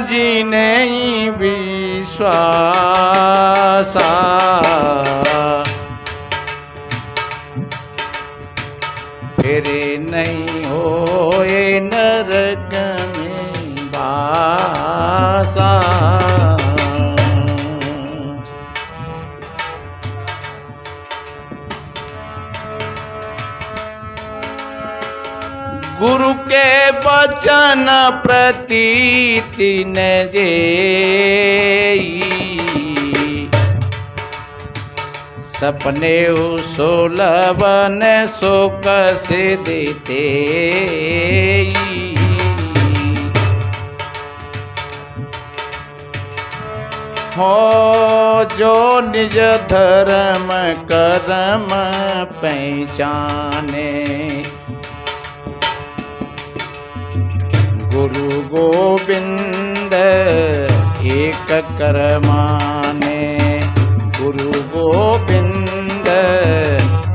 जिने विश्वासा, फिर नहीं होए नरक में वासा। गुरु के वचन प्रतीति न जेई, सपने सोलवन शोक से देते। हो जो निज धर्म कर्म पहचाने, गुरु गोविंद एक कर माने, गुरु गोविंद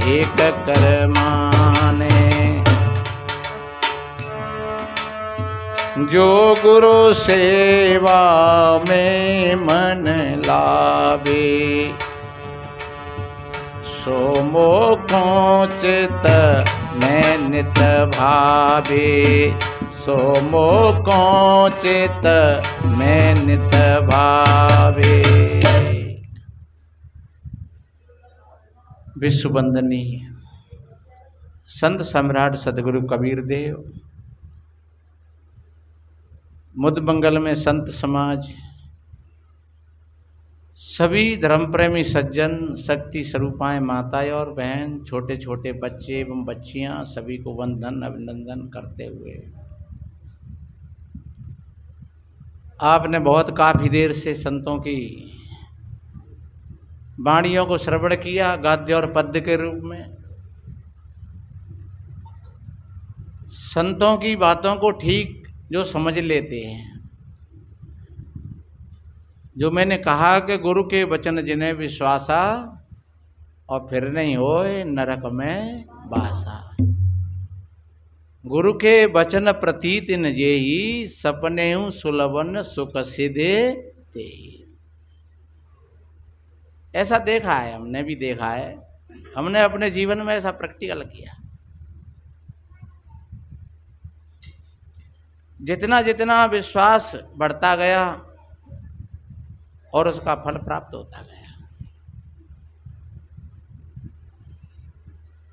एक कर माने। जो गुरु सेवा में मन लावे, सो मोखों चित में नित भावे, सो मोखों चित में नित भावे। विश्व वंदनीय संत सम्राट सदगुरु कबीर देव, मुदमंगल में संत समाज, सभी धर्म प्रेमी सज्जन, शक्ति स्वरूपाएं माताएं और बहन, छोटे छोटे बच्चे एवं बच्चियां, सभी को वंदन अभिनंदन करते हुए, आपने बहुत काफी देर से संतों की वाणियों को श्रवण किया गद्य और पद्य के रूप में। संतों की बातों को ठीक जो समझ लेते हैं, जो मैंने कहा कि गुरु के वचन जिन्हें विश्वासा, और फिर नहीं होए नरक में वासा। गुरु के वचन प्रतीत न जेहि, सपने सुलभन सुख सिधे ते। ऐसा देखा है, हमने भी देखा है, हमने अपने जीवन में ऐसा प्रैक्टिकल किया। जितना जितना विश्वास बढ़ता गया और उसका फल प्राप्त होता गया।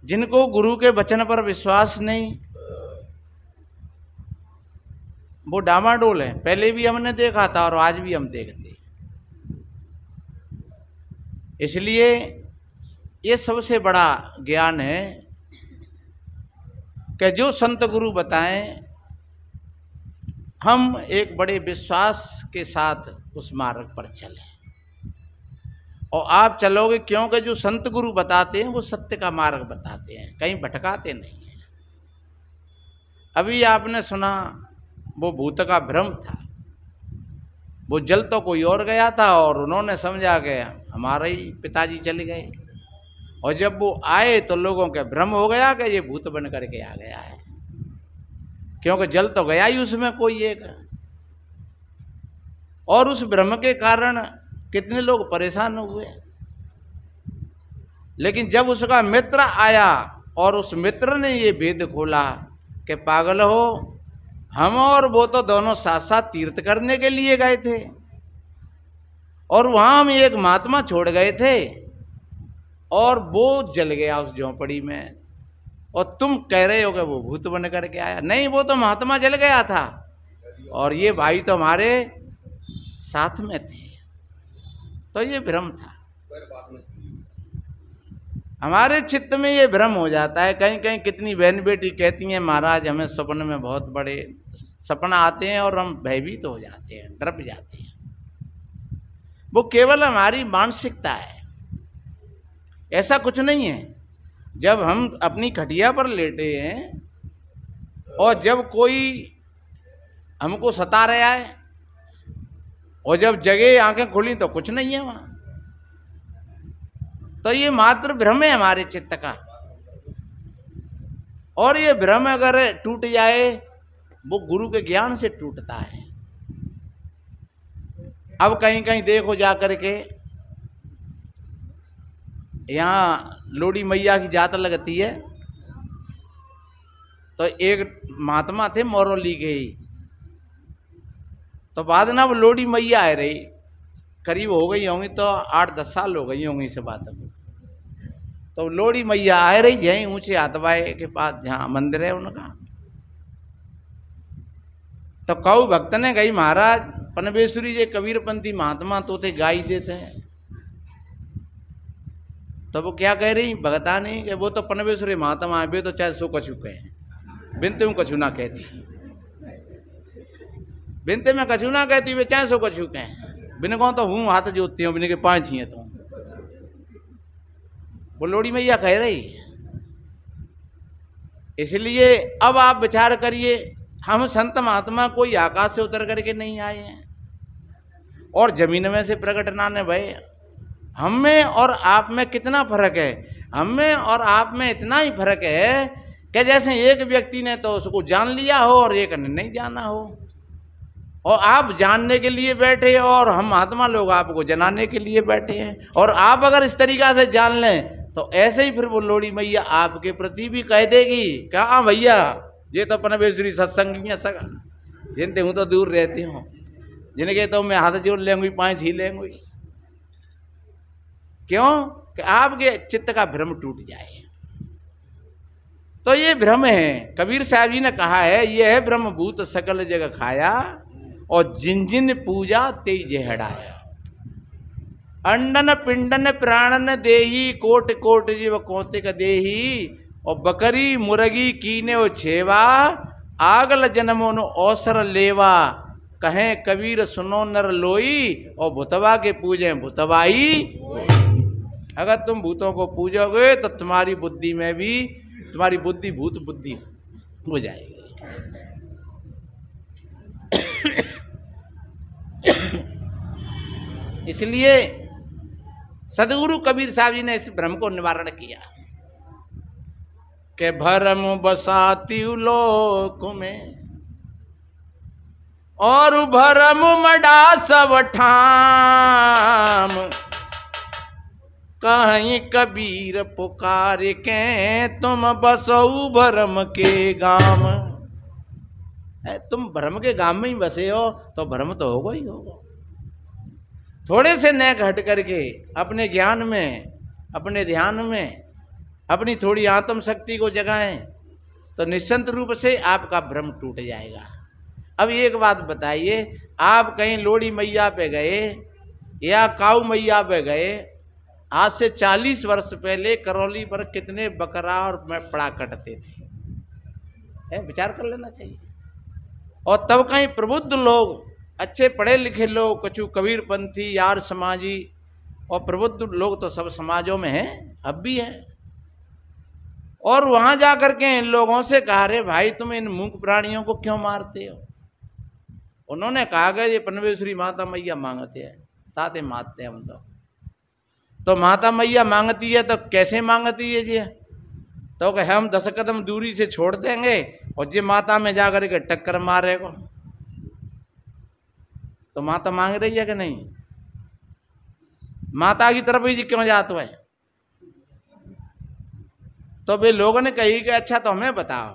जिनको गुरु के वचन पर विश्वास नहीं, वो डामाडोल है। पहले भी हमने देखा था और आज भी हम देखते। इसलिए ये सबसे बड़ा ज्ञान है कि जो संत गुरु बताएं, हम एक बड़े विश्वास के साथ उस मार्ग पर चलें। और आप चलोगे, क्योंकि जो संत गुरु बताते हैं वो सत्य का मार्ग बताते हैं, कहीं भटकाते नहीं हैं। अभी आपने सुना वो भूत का भ्रम था, वो जल तो कोई और गया था और उन्होंने समझा कि हमारे ही पिताजी चले गए, और जब वो आए तो लोगों के भ्रम हो गया कि ये भूत बन करके आ गया है, क्योंकि जल तो गया ही उसमें कोई एक। और उस भ्रम के कारण कितने लोग परेशान हुए। लेकिन जब उसका मित्र आया और उस मित्र ने ये भेद खोला कि पागल हो, हम और वो तो दोनों साथ साथ तीर्थ करने के लिए गए थे, और वहां हम एक महात्मा छोड़ गए थे, और वो जल गया उस झोंपड़ी में, और तुम कह रहे हो कि वो भूत बन करके आया। नहीं, वो तो महात्मा जल गया था और ये भाई तो हमारे साथ में थे। तो ये भ्रम था। हमारे चित्त में ये भ्रम हो जाता है। कहीं कहीं कितनी बहन बेटी कहती हैं, महाराज हमें सपने में बहुत बड़े सपना आते हैं और हम भयभीत हो जाते हैं, डर जाते हैं। वो केवल हमारी मानसिकता है, ऐसा कुछ नहीं है। जब हम अपनी खटिया पर लेटे हैं और जब कोई हमको सता रहा है, और जब जगह आंखें खुली तो कुछ नहीं है वहां, तो ये मात्र भ्रम है हमारे चित्त का। और ये भ्रम अगर टूट जाए, वो गुरु के ज्ञान से टूटता है। अब कहीं कहीं देखो जा कर के, यहाँ लोड़ी मैया की जात लगती है, तो एक महात्मा थे मोरौली के ही, तो बाद ना वो लोड़ी मैया आ रही, करीब हो गई होंगी तो 8-10 साल हो गई होंगी इस बात में। तो लोड़ी मैया आ रही जहीं ऊंचे हाथवाए के पास जहाँ मंदिर है उनका, तो कऊ भक्त ने गई महाराज पनवेश्वरी जे कबीरपंथी महात्मा तो थे गाई देते हैं। तो वो क्या कह रही भगता नहीं कि वो तो पनवेश्वरी महात्मा है, वे तो चाहे सो कछु कहे, बिनते हूँ कछु ना कहती, बिनते में कछु ना कहती, वे चाहे सो कछु कहे, बिन कहूँ तो हूँ हाथ जोतती हूँ, बिन के 5 ही है। तो वो लोड़ी मैया कह रही। इसलिए अब आप विचार करिए, हम संत महात्मा कोई आकाश से उतर करके नहीं आए हैं और जमीन में से प्रकट ना ने भय। हम में और आप में कितना फर्क है, हम में और आप में इतना ही फर्क है कि जैसे एक व्यक्ति ने तो उसको जान लिया हो और एक ने नहीं जाना हो, और आप जानने के लिए बैठे और हम महात्मा लोग आपको जनाने के लिए बैठे हैं। और आप अगर इस तरीका से जान लें तो ऐसे ही फिर वो लोड़ी मैया आपके प्रति भी कह देगी, कहा भैया ये तो पनवेश्वरी सत्संगी है सगा, जिनते हूँ तो दूर रहती हूँ, जिनके तो मैं हाथ जोड़ लेंगी 5 ही लेंगी। क्यों कि आपके चित्त का भ्रम टूट जाए। तो ये भ्रम है, कबीर साहब जी ने कहा है, ये है ब्रह्म भूत सकल जग खाया और जिन जिन पूजा तेज हटाया। अंडन पिंडन प्राणन देही कोट कोट जीव कौतिक देही, और बकरी मुर्गी कीने ओ छेवा आगल जन्मों अवसर लेवा, कहें कबीर सुनो नर लोई और भूतवा के पूजे भूतवाई। अगर तुम भूतों को पूजोगे तो तुम्हारी बुद्धि में भी, तुम्हारी बुद्धि भूत बुद्धि हो जाएगी। इसलिए सदगुरु कबीर साहब जी ने इस भ्रम को निवारण किया कि भरम बसाती लोक में और भरम मडा सब ठाम, कहीं कबीर पुकार के तुम बसऊ भरम के गाम। तुम भरम के गाम में ही बसे हो तो भरम तो होगा ही होगा। थोड़े से नेक हट करके अपने ज्ञान में, अपने ध्यान में अपनी थोड़ी आत्म शक्ति को जगाएं तो निश्चित रूप से आपका भ्रम टूट जाएगा। अब एक बात बताइए, आप कहीं लोड़ी मैया पे गए या काऊ मैया पे गए, आज से 40 वर्ष पहले करौली पर कितने बकरा और पड़ा कटते थे, विचार कर लेना चाहिए। और तब कहीं प्रबुद्ध लोग, अच्छे पढ़े लिखे लोग, कछु कबीरपंथी यार समाजी और प्रबुद्ध लोग तो सब समाजों में हैं, अब भी हैं। और वहां जा करके इन लोगों से कहा, रे भाई तुम इन मूक प्राणियों को क्यों मारते हो? उन्होंने कहा कि ये पनवेश्वरी माता मैया मांगते हैं, ताते मारते हैं हम तो माता मैया मांगती है तो कैसे मांगती है जी? तो कि हम 10 कदम दूरी से छोड़ देंगे और जे माता में जा करके टक्कर मारेगा। तो माता मांग रही है कि नहीं? माता की तरफ ही जी क्यों जाते हैं? तो वे लोगों ने कही कि अच्छा तो हमें बताओ,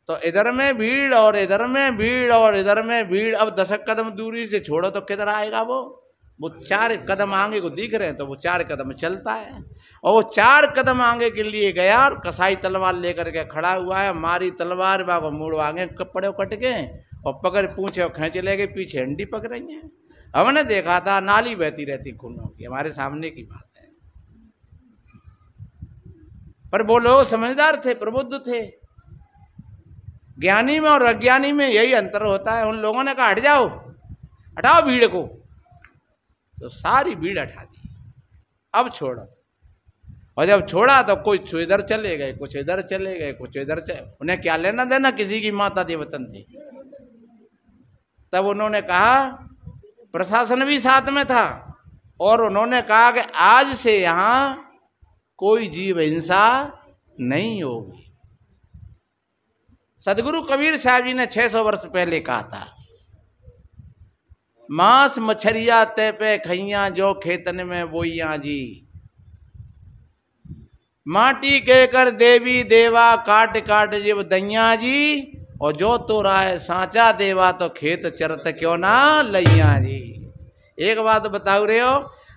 तो इधर में भीड़ और इधर में भीड़ और इधर में भीड़, अब 10 कदम दूरी से छोड़ो तो किधर आएगा वो 4 कदम आगे को दिख रहे हैं तो वो 4 कदम चलता है। और वो 4 कदम आगे के लिए गया और कसाई तलवार लेकर के खड़ा हुआ है, मारी तलवार बागो मुड़ आगे कपड़े कट गए और पकड़ पूछे और खींच ले गए, पीछे हंडी पक रही है। हमने देखा था नाली बहती रहती खूनों की, हमारे सामने की बात है। पर वो लोग समझदार थे, प्रबुद्ध थे। ज्ञानी में और अज्ञानी में यही अंतर होता है। उन लोगों ने कहा हट जाओ, हटाओ भीड़ को, तो सारी भीड़ हटा दी, अब छोड़ो। और जब छोड़ा तो कुछ इधर चले गए, कुछ इधर चले गए, कुछ इधर चले, उन्हें क्या लेना देना किसी की माता देवतन थी। तब उन्होंने कहा, प्रशासन भी साथ में था, और उन्होंने कहा कि आज से यहाँ कोई जीव हिंसा नहीं होगी। सदगुरु कबीर साहब जी ने 600 वर्ष पहले कहा था। मांस मछरिया ते पे खैया जो खेतन में बोइया जी। माटी के कर देवी देवा काट काट जीव दैया जी। और जो तो राय सांचा देवा तो खेत चरत क्यों ना लैया जी। एक बात बताओ रे हो,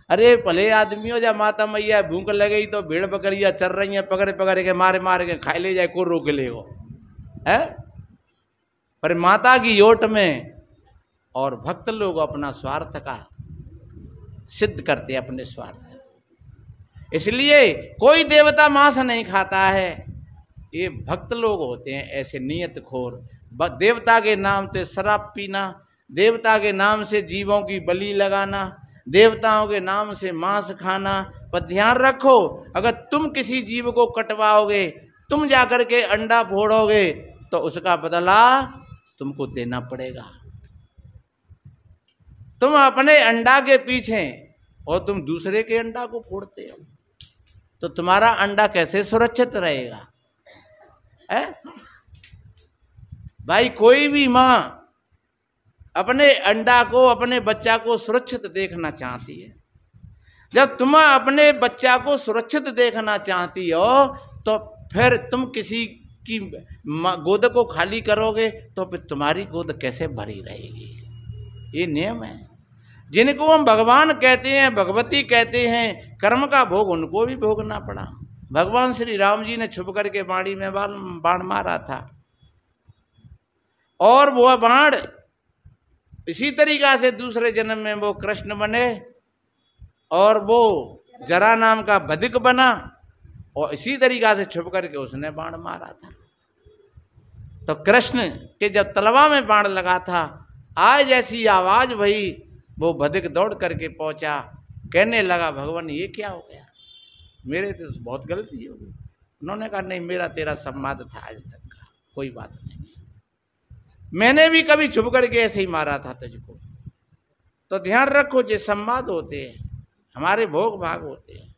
अरे भले आदमियों जा माता मैया भूख लगे तो भेड़ बकरियां चर रही हैं, पकड़ पकड़ के मारे मारे के खाई ले जाए, को रोक ले हो है। पर माता की योट में और भक्त लोग अपना स्वार्थ का सिद्ध करते हैं, अपने स्वार्थ। इसलिए कोई देवता मांस नहीं खाता है, ये भक्त लोग होते हैं ऐसे नियत खोर। देवता के नाम से शराब पीना, देवता के नाम से जीवों की बलि लगाना, देवताओं के नाम से मांस खाना। पर ध्यान रखो, अगर तुम किसी जीव को कटवाओगे, तुम जाकर के अंडा फोड़ोगे तो उसका बदला तुमको देना पड़ेगा। तुम अपने अंडा के पीछे और तुम दूसरे के अंडा को फोड़ते हो तो तुम्हारा अंडा कैसे सुरक्षित रहेगा है? भाई कोई भी माँ अपने अंडा को, अपने बच्चा को सुरक्षित देखना चाहती है। जब तुम अपने बच्चा को सुरक्षित देखना चाहती हो तो फिर तुम किसी की गोद को खाली करोगे तो फिर तुम्हारी गोद कैसे भरी रहेगी। ये नियम है। जिनको हम भगवान कहते हैं, भगवती कहते हैं, कर्म का भोग उनको भी भोगना पड़ा। भगवान श्री राम जी ने छुप करके बाड़ी में बाण मारा था और वो बाण इसी तरीका से दूसरे जन्म में वो कृष्ण बने और वो जरा नाम का बधिक बना और इसी तरीका से छुप करके उसने बाण मारा था। तो कृष्ण के जब तलवा में बाण लगा था, आज ऐसी आवाज भई, वो बधिक दौड़ करके पहुंचा, कहने लगा भगवान ये क्या हो गया, मेरे तो बहुत गलती हो गई। उन्होंने कहा नहीं, मेरा तेरा संवाद था आज तक का, कोई बात नहीं, मैंने भी कभी छुप करके ऐसे ही मारा था तुझको। तो ध्यान रखो, जो संवाद होते हैं हमारे भोग भाग होते हैं।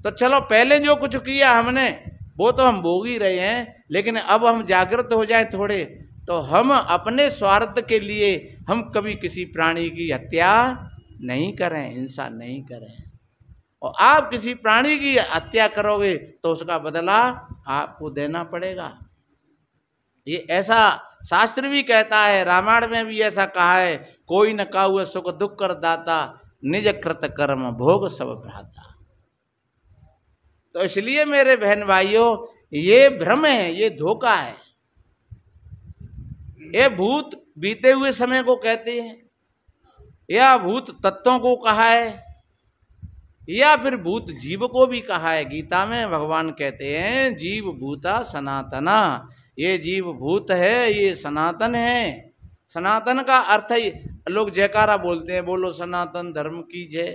तो चलो पहले जो कुछ किया हमने वो तो हम भोग ही रहे हैं, लेकिन अब हम जागृत हो जाए थोड़े, तो हम अपने स्वार्थ के लिए हम कभी किसी प्राणी की हत्या नहीं करें, हिंसा नहीं करें। और आप किसी प्राणी की हत्या करोगे तो उसका बदला आपको देना पड़ेगा। ये ऐसा शास्त्र भी कहता है, रामायण में भी ऐसा कहा है, कोई न काहू सुख दुख कर दाता, निज कृत कर्म भोग सब भ्राता। तो इसलिए मेरे बहन भाइयों, ये भ्रम है, ये धोखा है। ये भूत बीते हुए समय को कहते हैं, या भूत तत्वों को कहा है, या फिर भूत जीव को भी कहा है। गीता में भगवान कहते हैं जीव भूता सनातना, ये जीव भूत है, ये सनातन है। सनातन का अर्थ ही, लोग जयकारा बोलते हैं, बोलो सनातन धर्म की जय।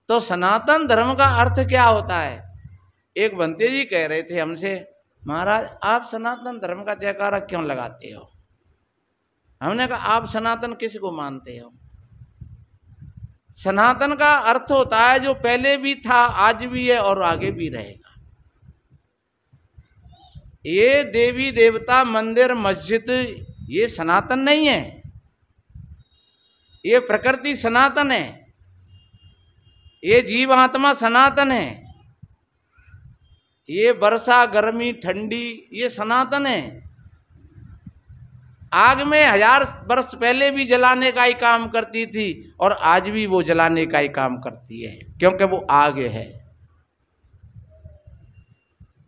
तो सनातन धर्म का अर्थ क्या होता है? एक बंते जी कह रहे थे हमसे, महाराज आप सनातन धर्म का जयकारा क्यों लगाते हो? हमने कहा आप सनातन किसको मानते हो? सनातन का अर्थ होता है जो पहले भी था, आज भी है और आगे भी रहेगा। ये देवी देवता मंदिर मस्जिद ये सनातन नहीं है, ये प्रकृति सनातन है, ये जीव आत्मा सनातन है, ये वर्षा गर्मी ठंडी ये सनातन है। आग में 1000 वर्ष पहले भी जलाने का ही काम करती थी और आज भी वो जलाने का ही काम करती है, क्योंकि वो आग है।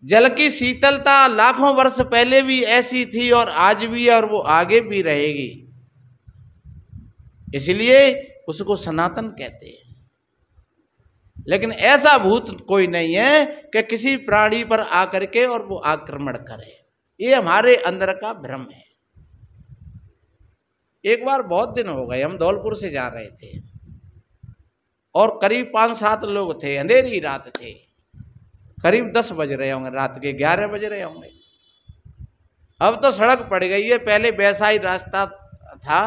जल की शीतलता लाखों वर्ष पहले भी ऐसी थी और आज भी है और वो आगे भी रहेगी, इसलिए उसको सनातन कहते हैं। लेकिन ऐसा भूत कोई नहीं है कि किसी प्राणी पर आकर के और वो आक्रमण करे, ये हमारे अंदर का भ्रम है। एक बार बहुत दिन हो गए, हम धौलपुर से जा रहे थे और करीब 5-7 लोग थे, अंधेरी रात थे, करीब 10 बज रहे होंगे, रात के 11 बज रहे होंगे। अब तो सड़क पड़ गई है, पहले वैसा ही रास्ता था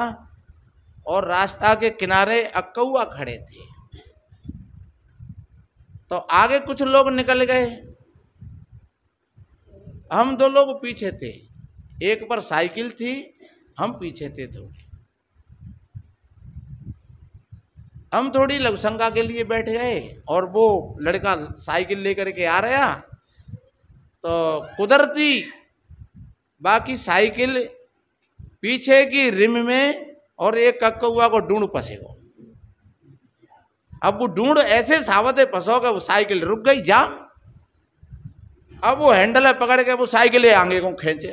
और रास्ता के किनारे अक्कौआ खड़े थे। तो आगे कुछ लोग निकल गए, हम 2 लोग पीछे थे, एक पर साइकिल थी, हम पीछे थे थोड़े। हम थोड़ी लघुशंका के लिए बैठ गए और वो लड़का साइकिल लेकर के आ रहा, तो कुदरती बाकी साइकिल पीछे की रिम में और एक कक्कौआ को ढूंढ फंसेगा। अब वो ढूंढ ऐसे सावते फंसोगे, वो साइकिल रुक गई जाम। अब वो हैंडल पकड़ के वो साइकिल आगे को खींचे,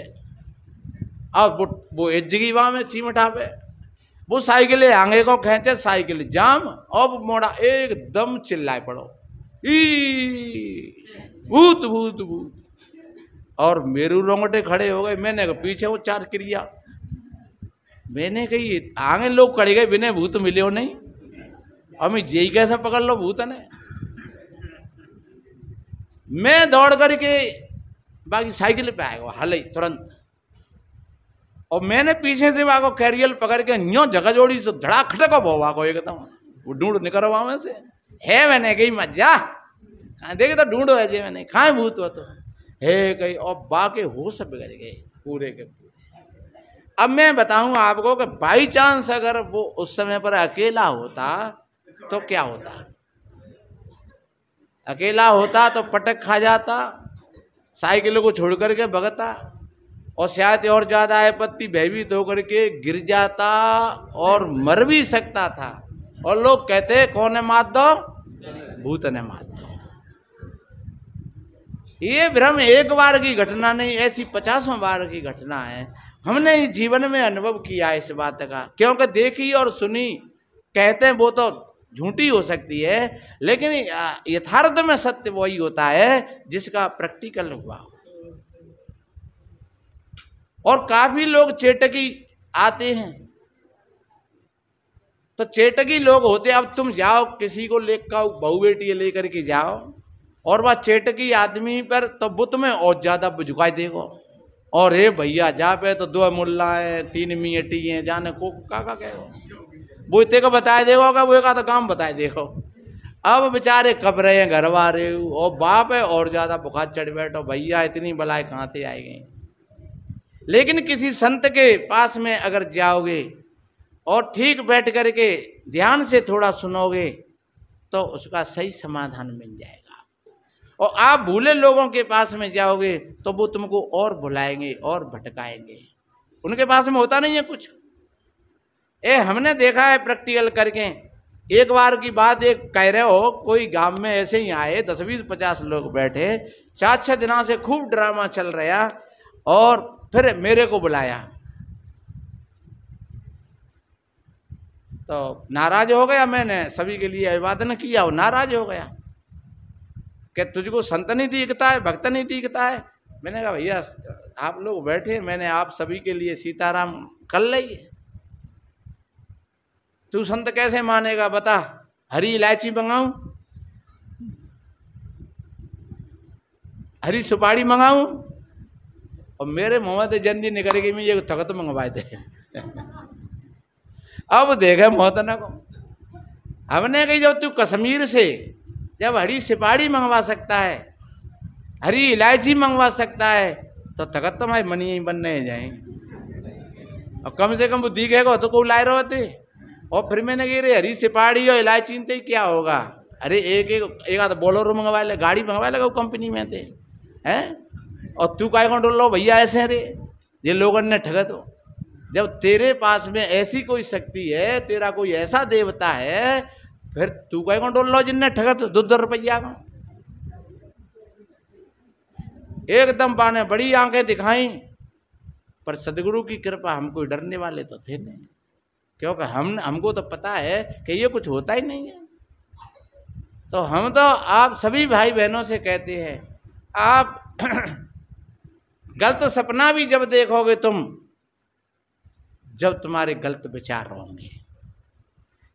अब वो एजगी वहां में सीमठा पे वो साइकिल आगे को खींचे, साइकिल जाम। अब मोड़ा एकदम चिल्लाए पड़ो, भूत भूत भूत। और मेरू रोंगटे खड़े हो गए। मैंने कहा पीछे वो चार क्रिया, मैंने कही आगे लोग खड़े गए, बिना भूत मिले हो नहीं, अमी जेई कैसे पकड़ लो भूत ने। मैं दौड़ करके बाकी साइकिल पे आएगा हल तुरंत, और मैंने पीछे से वहां को कैरियल पकड़ के न्यो जगह जोड़ी से धड़ा खटको भोवा को एकदम वो ढूंढ निकल वहां में से है। मैंने कही मजा देखे तो ढूंढो है जे, मैंने खाए भूत हो तो है कही, और बाकी होश बिगड़ गए पूरे के पूरे। अब मैं बताऊं आपको कि बाई चांस अगर वो उस समय पर अकेला होता तो क्या होता। अकेला होता तो पटक खा जाता, साइकिल को छोड़ करके भगता, और शायद और ज्यादा आपत्ति भयभीत होकर के गिर जाता और मर भी सकता था। और लोग कहते कौन ने मार दो, भूत ने मार दो। ये भ्रम एक बार की घटना नहीं, ऐसी 50 बार की घटना है। हमने जीवन में अनुभव किया इस बात का, क्योंकि देखी और सुनी। कहते हैं वो तो झूठी हो सकती है, लेकिन यथार्थ में सत्य वही होता है जिसका प्रैक्टिकल हुआ। और काफी लोग चेटकी आते हैं, तो चेटकी लोग होते। अब तुम जाओ किसी को लेकर बहू बेटी लेकर के जाओ, और वह चेटकी आदमी पर तो वो तुम्हें और ज्यादा झुकाई देगो। और हे भैया जा पे तो 2 मुल्ला है, 3 मियटी हैं, जाने को काका कहो वो इतने को बताए देगा, वो एक आधा काम बताए देखो। अब बेचारे कब रहे हैं घर वाले, और बाप है और ज्यादा बुखार चढ़ बैठो, भैया इतनी बलाएं कहाँ से आए गई। लेकिन किसी संत के पास में अगर जाओगे और ठीक बैठ करके ध्यान से थोड़ा सुनोगे तो उसका सही समाधान मिल जाएगा। और आप भूले लोगों के पास में जाओगे तो वो तुमको और भुलाएंगे और भटकाएंगे। उनके पास में होता नहीं है कुछ। हमने देखा है प्रैक्टिकल करके। एक बार की बात एक कह रहे हो, कोई गांव में ऐसे ही आए 10, 20, 50 लोग बैठे, 4-6 दिनों से खूब ड्रामा चल रहा, और फिर मेरे को बुलाया तो नाराज हो गया। मैंने सभी के लिए अभिवादन किया, वो नाराज हो गया कि तुझको संत नहीं दिखता है, भक्त नहीं दिखता है। मैंने कहा भैया आप लोग बैठे, मैंने आप सभी के लिए सीताराम कर ली, तू संत कैसे मानेगा बता। हरी इलायची मंगाऊं, हरी सुपारी मंगाऊं, और मेरे मुंह से जल्दी निकल गई, मैं ये तख्त मंगवाए थे। अब देखे मोहतना को, हमने कही जब तू कश्मीर से जब हरी सुपारी मंगवा सकता है, हरी इलायची मंगवा सकता है, तो तख्त तुम्हारे मनी ही बनने जाए। और कम से कम वो दिखेगा तो को लाए रहते। और फिर मैंने कही रे हरी सुपारी और इलायची ते क्या होगा, अरे एक आध बोलोरो मंगवा ले, गाड़ी मंगवा लेगा कंपनी में थे हैं। और तू काय कंट्रोल लो भैया ऐसे रे, ये लोगों ने ठगत हो। जब तेरे पास में ऐसी कोई शक्ति है, तेरा कोई ऐसा देवता है, फिर तू काय कंट्रोल लो जिनने ठगत 2-2 रुपया का। एकदम पाने बड़ी आंखें दिखाई, पर सदगुरु की कृपा, हमको डरने वाले तो थे नहीं, क्योंकि हमको तो पता है कि ये कुछ होता ही नहीं है। तो हम तो आप सभी भाई बहनों से कहते हैं, आप गलत सपना भी जब देखोगे तुम, जब तुम्हारे गलत विचार होंगे,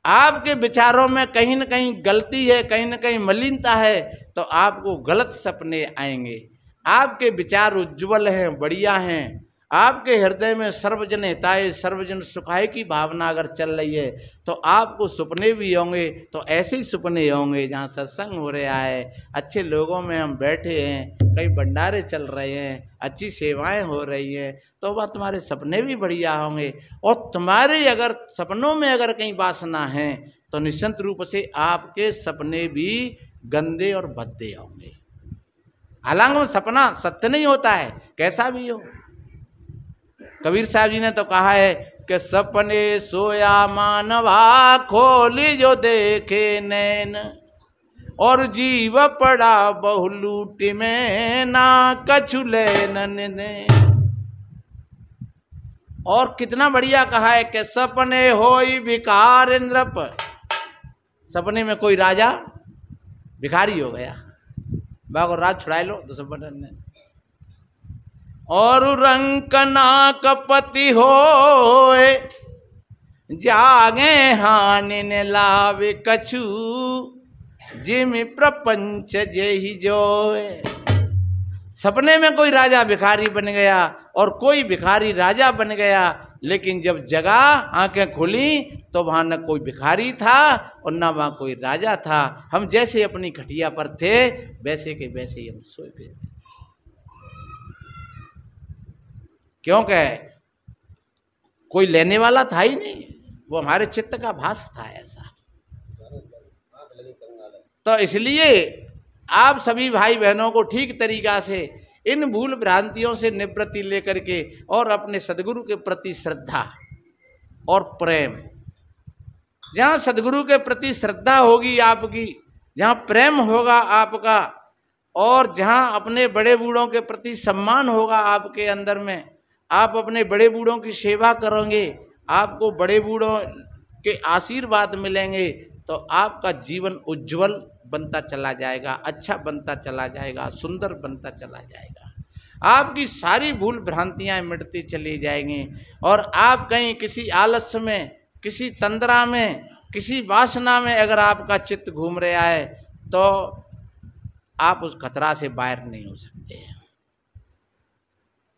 आपके विचारों में कहीं न कहीं गलती है, कहीं न कहीं मलिनता है, तो आपको गलत सपने आएंगे। आपके विचार उज्जवल हैं, बढ़िया हैं, आपके हृदय में सर्वजन हिताय सर्वजन सुखाय की भावना अगर चल रही है, तो आपको सपने भी होंगे, तो ऐसे ही सपने होंगे जहाँ सत्संग हो रहा है, अच्छे लोगों में हम बैठे हैं, कई भंडारे चल रहे हैं, अच्छी सेवाएं हो रही हैं, तो वह तुम्हारे सपने भी बढ़िया होंगे। और तुम्हारे अगर सपनों में अगर कहीं वासना है, तो निश्चित रूप से आपके सपने भी गंदे और भद्दे होंगे। हालांकि वो सपना सत्य नहीं होता है, कैसा भी हो। कबीर साहब जी ने तो कहा है कि सपने सोया मानवा, खोली जो देखे नैन, और जीव पड़ा बहुलूट में, ना कछु लेन ने। और कितना बढ़िया कहा है कि सपने होई भिखार इंद्रप, सपने में कोई राजा भिखारी हो गया, बागो राज छुड़ाए लो तो सपने ने। और रंकना कपति होए, जागे हानि ने लावे कछु, जिम प्रपंच जेहि जोए। सपने में कोई राजा भिखारी बन गया और कोई भिखारी राजा बन गया, लेकिन जब जगा आंखें खुली तो वहां न कोई भिखारी था और न वहां कोई राजा था। हम जैसे अपनी खटिया पर थे वैसे के वैसे ही हम सोए गए, क्योंकि कोई लेने वाला था ही नहीं, वो हमारे चित्त का भास था ऐसा। तो इसलिए आप सभी भाई बहनों को ठीक तरीका से इन भूल भ्रांतियों से निवृत्ति लेकर के और अपने सदगुरु के प्रति श्रद्धा और प्रेम, जहाँ सदगुरु के प्रति श्रद्धा होगी आपकी, जहाँ प्रेम होगा आपका, और जहाँ अपने बड़े बूढ़ों के प्रति सम्मान होगा आपके अंदर में, आप अपने बड़े बूढ़ों की सेवा करोगे, आपको बड़े बूढ़ों के आशीर्वाद मिलेंगे, तो आपका जीवन उज्जवल बनता चला जाएगा, अच्छा बनता चला जाएगा, सुंदर बनता चला जाएगा। आपकी सारी भूल भ्रांतियां मिटती चली जाएंगी और आप कहीं किसी आलस्य में, किसी तंद्रा में, किसी वासना में अगर आपका चित्त घूम रहा है तो आप उस खतरा से बाहर नहीं हो सकते हैं।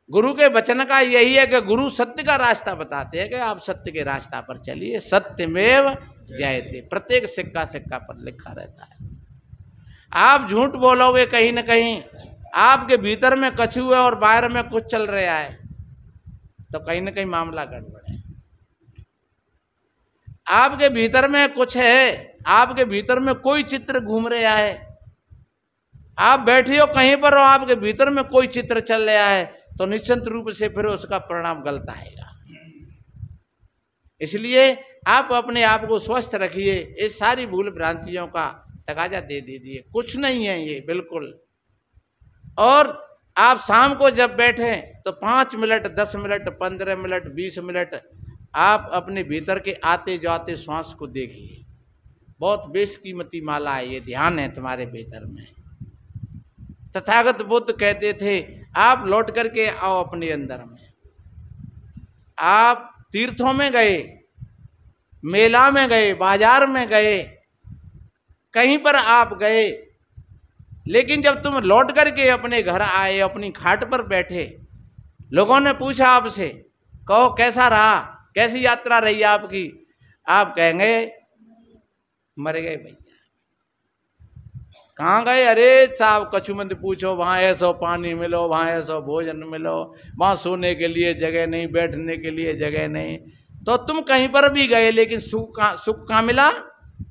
गुरु के वचन का यही है कि गुरु सत्य का रास्ता बताते हैं कि आप सत्य के रास्ता पर चलिए, सत्यमेव जयते, प्रत्येक सिक्का सिक्का पर लिखा रहता है। आप झूठ बोलोगे कहीं न कहीं, आपके भीतर में कछु है और बाहर में कुछ चल रहा है, तो कहीं न कहीं मामला गड़बड़ है। आपके भीतर में कुछ है, आपके भीतर में कोई चित्र घूम रहा है, आप बैठे हो कहीं पर और आपके भीतर में कोई चित्र चल रहा है, तो निश्चित रूप से फिर उसका परिणाम गलत आएगा। इसलिए आप अपने आप को स्वस्थ रखिए, इस सारी भूल भ्रांतियों का तगाजा दे दीजिए, कुछ नहीं है ये बिल्कुल। और आप शाम को जब बैठे तो 5 मिनट, 10 मिनट, 15 मिनट, 20 मिनट आप अपने भीतर के आते जाते श्वास को देखिए। बहुत बेशकीमती माला है ये, ध्यान है तुम्हारे भीतर में। तथागत बुद्ध कहते थे आप लौट करके आओ अपने अंदर में। आप तीर्थों में गए, मेला में गए, बाजार में गए, कहीं पर आप गए, लेकिन जब तुम लौट करके अपने घर आए, अपनी खाट पर बैठे, लोगों ने पूछा आपसे, कहो कैसा रहा, कैसी यात्रा रही आपकी, आप कहेंगे मर गए भैया। कहाँ गए? अरे साहब कछु मत पूछो, वहाँ ऐसो पानी मिलो, वहाँ ऐसो भोजन मिलो, वहाँ सोने के लिए जगह नहीं, बैठने के लिए जगह नहीं। तो तुम कहीं पर भी गए, लेकिन सुख कहाँ मिला?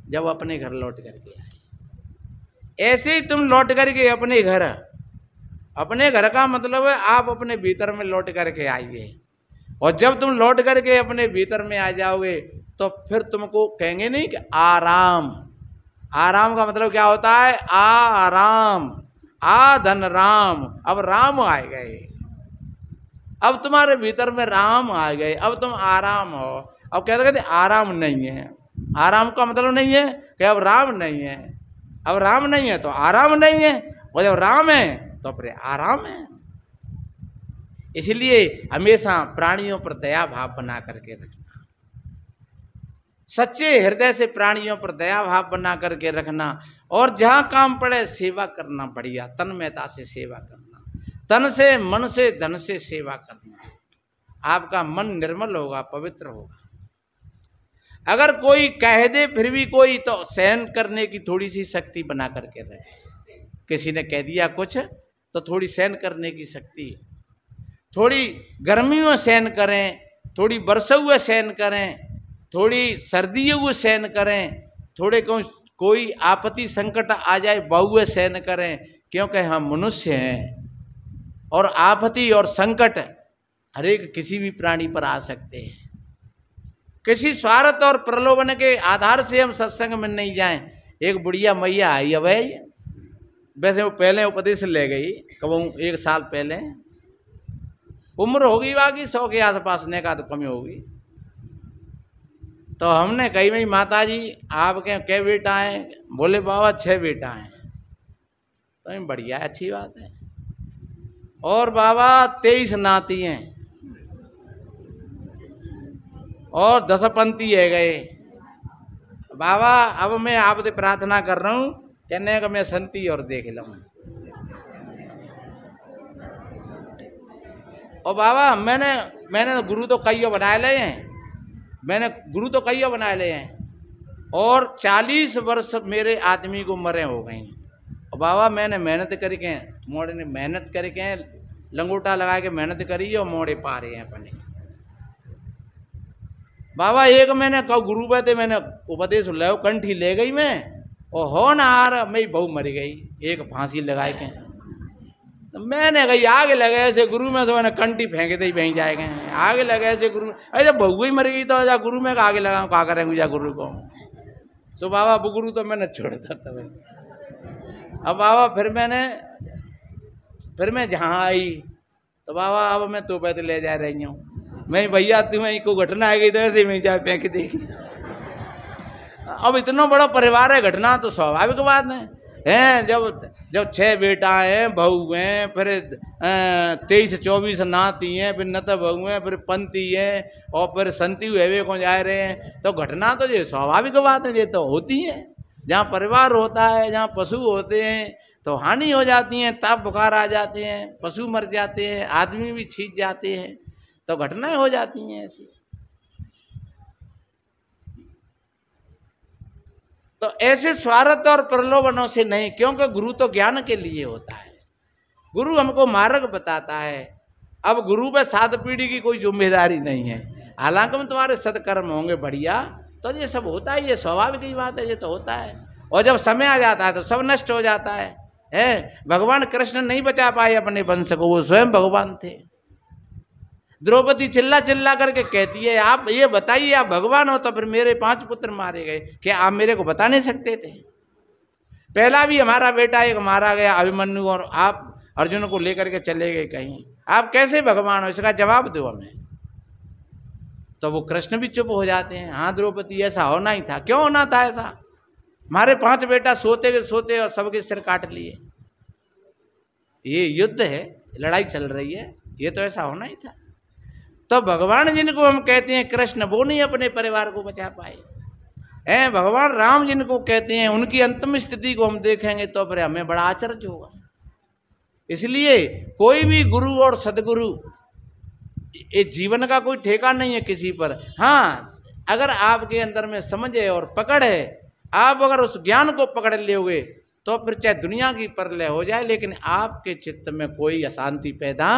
जब अपने घर लौट करके आए। ऐसे ही तुम लौट करके अपने घर का मतलब है आप अपने भीतर में लौट करके आइए। और जब तुम लौट करके अपने भीतर में आ जाओगे तो फिर तुमको कहेंगे नहीं कि आराम। आराम का मतलब क्या होता है? आराम, आ धन राम, अब राम आ गए, अब तुम्हारे भीतर में राम आ गए, अब तुम आराम हो। अब कहते आराम नहीं है। आराम का मतलब नहीं है कि अब राम नहीं है, अब राम नहीं है तो आराम नहीं है, और जब राम है तो फिर आराम है। इसलिए हमेशा प्राणियों पर दया भाव बना करके रखना, सच्चे हृदय से प्राणियों पर दया भाव बना करके रखना, और जहाँ काम पड़े सेवा करना, बढ़िया तन्मयता से सेवा करना, तन से, मन से, धन से सेवा करना। आपका मन निर्मल होगा, पवित्र होगा। अगर कोई कह दे फिर भी कोई, तो सहन करने की थोड़ी सी शक्ति बना करके रहे। किसी ने कह दिया कुछ तो थोड़ी सहन करने की शक्ति, थोड़ी गर्मियों सहन करें, थोड़ी बरसों सहन करें, थोड़ी सर्दियों सहन करें, थोड़े कोई आपत्ति संकट आ जाए बहुए सहन करें, क्योंकि हम मनुष्य हैं और आपत्ति और संकट हरेक किसी भी प्राणी पर आ सकते हैं। किसी स्वार्थ और प्रलोभन के आधार से हम सत्संग में नहीं जाएं। एक बुढ़िया मैया आई, अब वैसे वो पहले उपदेश ले गई, कब 1 साल पहले, उम्र होगी बाकी 100 के आसपास ने का तो कमी होगी। तो हमने कही भाई माता जी आपके क्या बेटा हैं? बोले बाबा 6 बेटा हैं। तो बढ़िया, अच्छी बात है। और बाबा 23 नाती हैं और 10 पंथी है गए। बाबा अब मैं आपसे प्रार्थना कर रहा हूँ, कहने का मैं संती और देख लूँ। और बाबा मैंने गुरु तो कईयों बनाए ले हैं, और 40 वर्ष मेरे आदमी को मरे हो गई। और बाबा मैंने मेहनत करके, मोड़े ने मेहनत करके लंगोटा लगा के मेहनत करी और मोड़े पा रहे हैं अपने। बाबा एक मैंने कहा गुरु बैठे, मैंने उपदेश ले कंठी ले गई मैं, और हो ना हार मेरी बहू मर गई एक फांसी लगाए के। तो मैंने कही आगे लगे ऐसे गुरु में, तो मैंने कंठी फेंके दे वहीं जाएगा। आगे लगे ऐसे गुरु में, अरे बहू ही मर गई तो जा गुरु में आगे लगाऊँ, क्या करेंगे जा गुरु को। तो बाबा वो गुरु तो मैंने छोड़ दिया था। अब बाबा फिर मैं जहाँ आई तो बाबा अब मैं तो पैदल ले जा रही हूँ। मैं भैया तुम्हें को घटना आ गई तो ऐसे मैं जा फेंक देखी। अब इतना बड़ा परिवार है, घटना तो स्वाभाविक बात है। जब 6 बेटा हैं, बहू हैं, फिर 23-24 नाती हैं, फिर नत बहू हैं, फिर पंथी हैं, और फिर संती हुए को जा रहे हैं, तो घटना तो ये स्वाभाविक बात है, ये तो होती है। जहाँ परिवार होता है, जहाँ पशु होते हैं तो हानि हो जाती है, ताप बुखार आ जाते हैं, पशु मर जाते हैं, आदमी भी छींच जाते हैं, तो घटनाएं हो जाती हैं ऐसी। तो ऐसे स्वार्थ और प्रलोभनों से नहीं, क्योंकि गुरु तो ज्ञान के लिए होता है, गुरु हमको मार्ग बताता है। अब गुरु पे 7 पीढ़ी की कोई जिम्मेदारी नहीं है। हालांकि में तुम्हारे सत्कर्म होंगे बढ़िया, तो ये सब होता है, ये स्वाभाविक ही बात है, ये तो होता है। और जब समय आ जाता है तो सब नष्ट हो जाता है। भगवान कृष्ण नहीं बचा पाए अपने वंश को, वो स्वयं भगवान थे। द्रौपदी चिल्ला चिल्ला करके कहती है आप ये बताइए, आप भगवान हो तो फिर मेरे 5 पुत्र मारे गए, क्या आप मेरे को बता नहीं सकते थे? पहला भी हमारा बेटा एक मारा गया अभिमन्यु, और आप अर्जुन को लेकर के चले गए कहीं, आप कैसे भगवान हो? इसका जवाब दो हमें। तो वो कृष्ण भी चुप हो जाते हैं। हाँ द्रौपदी ऐसा होना ही था। क्यों होना था ऐसा? हमारे 5 बेटा सोते के सोते और सबके सिर काट लिए। ये युद्ध है, लड़ाई चल रही है, ये तो ऐसा होना ही था। तो भगवान जिनको हम कहते हैं कृष्ण, वो नहीं अपने परिवार को बचा पाए। भगवान राम जिनको कहते हैं, उनकी अंतिम स्थिति को हम देखेंगे तो फिर हमें बड़ा आश्चर्य होगा। इसलिए कोई भी गुरु और सदगुरु, ये जीवन का कोई ठेका नहीं है किसी पर। हाँ, अगर आपके अंदर में समझ है और पकड़ है, आप अगर उस ज्ञान को पकड़ लोगे तो फिर चाहे दुनिया की प्रलय हो जाए, लेकिन आपके चित्त में कोई अशांति पैदा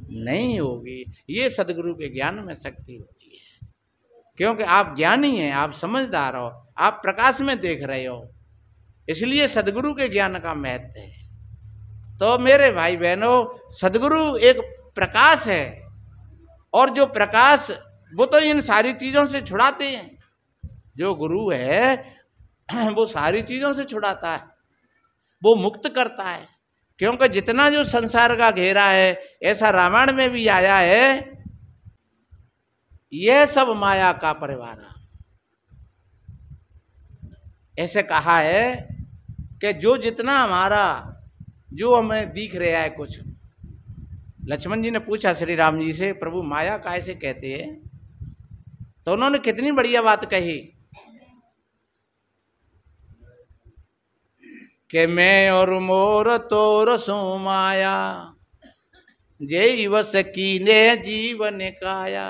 नहीं होगी। ये सदगुरु के ज्ञान में शक्ति होती है, क्योंकि आप ज्ञानी हैं, आप समझदार हो, आप प्रकाश में देख रहे हो। इसलिए सदगुरु के ज्ञान का महत्व है। तो मेरे भाई बहनों, सदगुरु एक प्रकाश है, और जो प्रकाश वो तो इन सारी चीज़ों से छुड़ाते हैं। जो गुरु है वो सारी चीज़ों से छुड़ाता है, वो मुक्त करता है। क्योंकि जितना जो संसार का घेरा है, ऐसा रामायण में भी आया है, यह सब माया का परिवार। ऐसे कहा है कि जो जितना हमारा जो हमें दिख रहा है कुछ। लक्ष्मण जी ने पूछा श्री राम जी से, प्रभु माया कैसे कहते हैं? तो उन्होंने कितनी बढ़िया बात कही कि मैं और मोर तोर सो माया, जय वस कीने जीवन काया,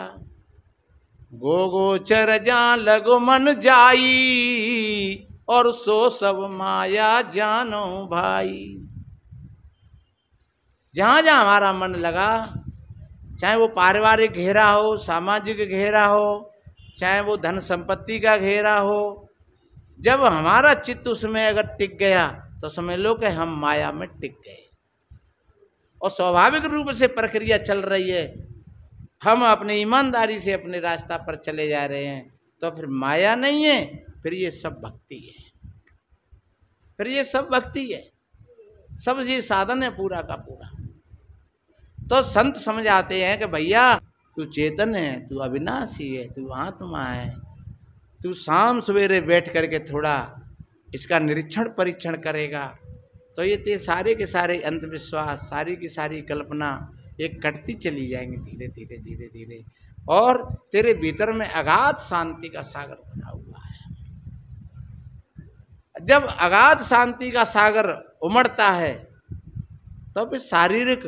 गो गोचर जा लगो मन जाई, और सो सब माया जानो भाई। जहाँ जहाँ हमारा मन लगा, चाहे वो पारिवारिक घेरा हो, सामाजिक घेरा हो, चाहे वो धन संपत्ति का घेरा हो, जब हमारा चित्त उसमें अगर टिक गया तो समझ लो कि हम माया में टिक गए, और स्वाभाविक रूप से प्रक्रिया चल रही है, हम अपनी ईमानदारी से अपने रास्ता पर चले जा रहे हैं, तो फिर माया नहीं है, फिर ये सब भक्ति है, फिर ये सब भक्ति है, सब ये साधन है पूरा का पूरा। तो संत समझ आते हैं कि भैया तू चेतन है, तू अविनाशी है, तू आत्मा है, तू शाम सवेरे बैठ करके थोड़ा इसका निरीक्षण परीक्षण करेगा तो ये ते सारे के सारे अंधविश्वास, सारी की सारी कल्पना एक कटती चली जाएंगी धीरे धीरे धीरे धीरे, और तेरे भीतर में अगाध शांति का सागर बना हुआ है। जब अगाध शांति का सागर उमड़ता है तो फिर शारीरिक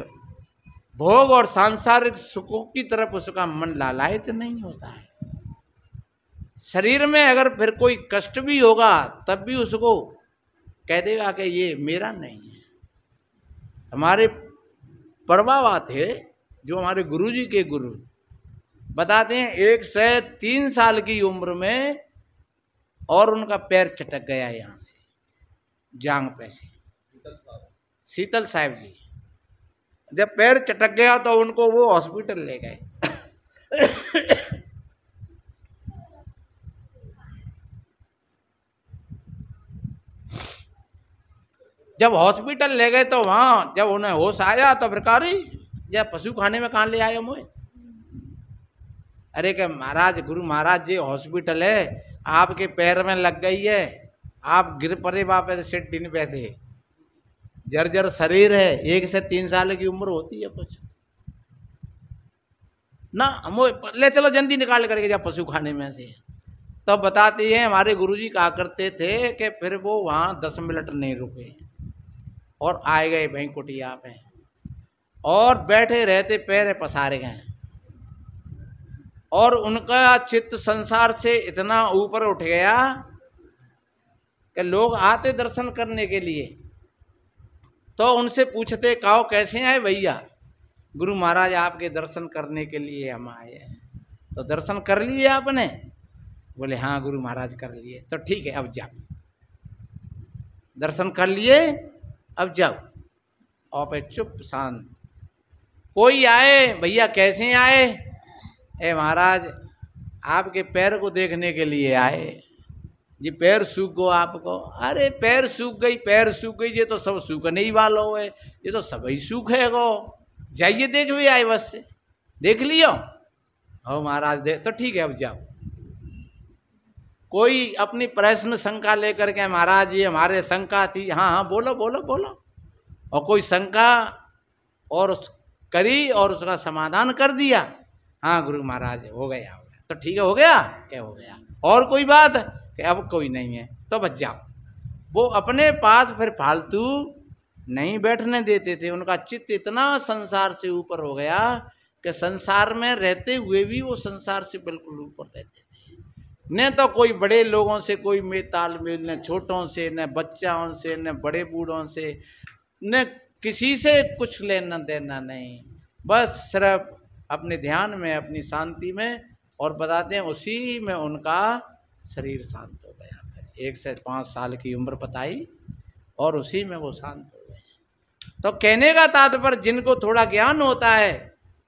भोग और सांसारिक सुखों की तरफ उसका मन लालायित नहीं होता है। शरीर में अगर फिर कोई कष्ट भी होगा तब भी उसको कह देगा कि ये मेरा नहीं है। हमारे परबाबा थे जो हमारे गुरुजी के गुरु बताते हैं, 1 से 3 साल की उम्र में और उनका पैर चटक गया यहाँ से जांग पे से, शीतल साहब जी। जब पैर चटक गया तो उनको वो हॉस्पिटल ले गए। जब हॉस्पिटल ले गए तो वहाँ जब उन्हें होश आया तो फिर कहा जब पशु खाने में कहाँ ले आए मोए। अरे क्या महाराज, गुरु महाराज जी हॉस्पिटल है, आपके पैर में लग गई है, आप गिर पड़े वापस सेट दिन पे थे, जर्जर शरीर है, 1 से 3 साल की उम्र होती है कुछ ना, मोए ले चलो जल्दी निकाल करके जा पशु खाने में से। तब तो बताते हैं हमारे गुरुजी कहा करते थे कि फिर वो वहाँ 10 मिनट नहीं रुके और आए गए भाई कुटिया पे, और बैठे रहते पैर पसारे गए, और उनका चित्त संसार से इतना ऊपर उठ गया कि लोग आते दर्शन करने के लिए तो उनसे पूछते कहो कैसे आए भैया। गुरु महाराज आपके दर्शन करने के लिए हम आए हैं। तो दर्शन कर लिए आपने? बोले हाँ गुरु महाराज कर लिए। तो ठीक है अब जाओ, दर्शन कर लिए अब जाओ। और पे चुप शांत। कोई आए भैया कैसे आए? ए महाराज आपके पैर को देखने के लिए आए जी, पैर सूख गो आपको। अरे पैर सूख गई, पैर सूख गई, ये तो सब सूखने ही वालों है, ये तो सब ही सूखे गो, जाइए देख भी आए, बस से देख लियो। हो महाराज देख, तो ठीक है अब जाओ। कोई अपनी प्रश्न शंका लेकर के महाराज ये हमारे शंका थी, हाँ हाँ बोलो बोलो बोलो, और कोई शंका और करी और उसका समाधान कर दिया। हाँ गुरु महाराज हो गया, हो गया। तो ठीक है हो गया, क्या हो गया, और कोई बात कि अब कोई नहीं है तो बच जाओ। वो अपने पास फिर फालतू नहीं बैठने देते थे। उनका चित्त इतना संसार से ऊपर हो गया कि संसार में रहते हुए भी वो संसार से बिल्कुल ऊपर रहते थे। न तो कोई बड़े लोगों से कोई तालमेल, न छोटों से, न बच्चाओं से, न बड़े बूढ़ों से, न किसी से कुछ लेना देना नहीं, बस सिर्फ अपने ध्यान में, अपनी शांति में। और बताते हैं उसी में उनका शरीर शांत हो गया। फिर 1 से 5 साल की उम्र बताई और उसी में वो शांत हो गए। तो कहने का तात्पर्य जिनको थोड़ा ज्ञान होता है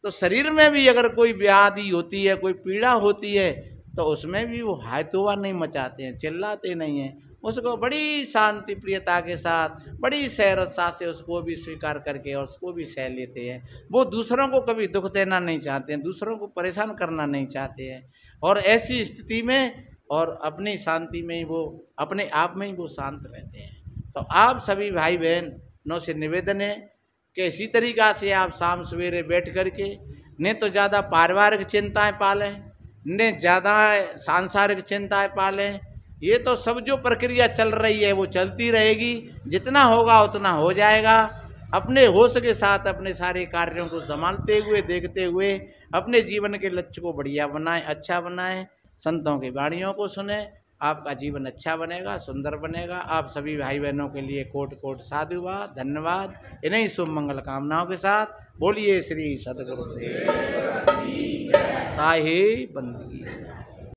तो शरीर में भी अगर कोई व्याधि होती है, कोई पीड़ा होती है, तो उसमें भी वो हायतुआ नहीं मचाते हैं, चिल्लाते नहीं हैं, उसको बड़ी शांति प्रियता के साथ, बड़ी सहरसा से उसको भी स्वीकार करके और उसको भी सह लेते हैं। वो दूसरों को कभी दुख देना नहीं चाहते हैं, दूसरों को परेशान करना नहीं चाहते हैं, और ऐसी स्थिति में और अपनी शांति में ही वो अपने आप में ही वो शांत रहते हैं। तो आप सभी भाई बहनों से निवेदन है कि इसी तरीक़ा से आप शाम सवेरे बैठ करके न तो ज़्यादा पारिवारिक चिंताएं पालें, न ज़्यादा सांसारिक चिंताएं पालें। ये तो सब जो प्रक्रिया चल रही है वो चलती रहेगी, जितना होगा उतना हो जाएगा। अपने होश के साथ अपने सारे कार्यों को संभालते हुए, देखते हुए अपने जीवन के लक्ष्य को बढ़िया बनाएं, अच्छा बनाएं, संतों की वाणियों को सुने, आपका जीवन अच्छा बनेगा, सुंदर बनेगा। आप सभी भाई बहनों के लिए कोट कोट साधुवाद, धन्यवाद। इन्हीं शुभ मंगल कामनाओं के साथ बोलिए श्री सद्गुरुदेव साहिब बंदगी।